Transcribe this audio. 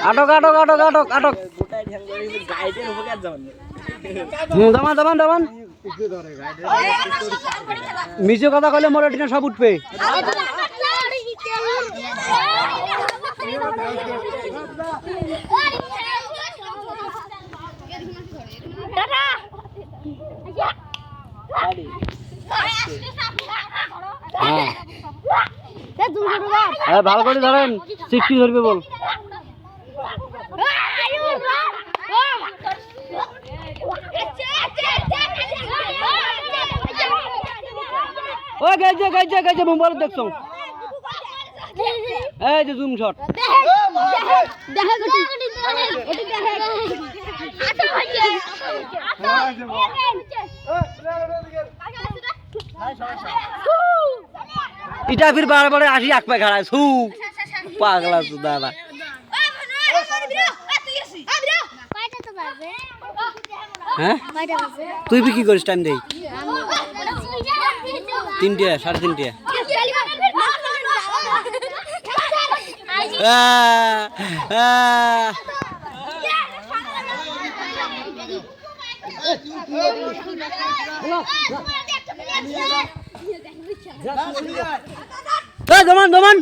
আটক আটক আটক আটক আটক দামান দামান দামান মিছে কথা কইলে মোর এটিনা সব উঠবে ভালো করে ধরেন সিক্সটি ধরবে বল ও গাইছে গাইছে গাইছে মোবাইল দেখছো এই যে জুম শট দেখা গটি ওটি দেখা আচ্ছা ভাইয়া ইটা ফির বারবার আসি এক পা খাড়া ছু পাগলা তো দাদা হ্যাঁ তুই কি করিস টাইম দেই 3টে 3:30 দমান দমান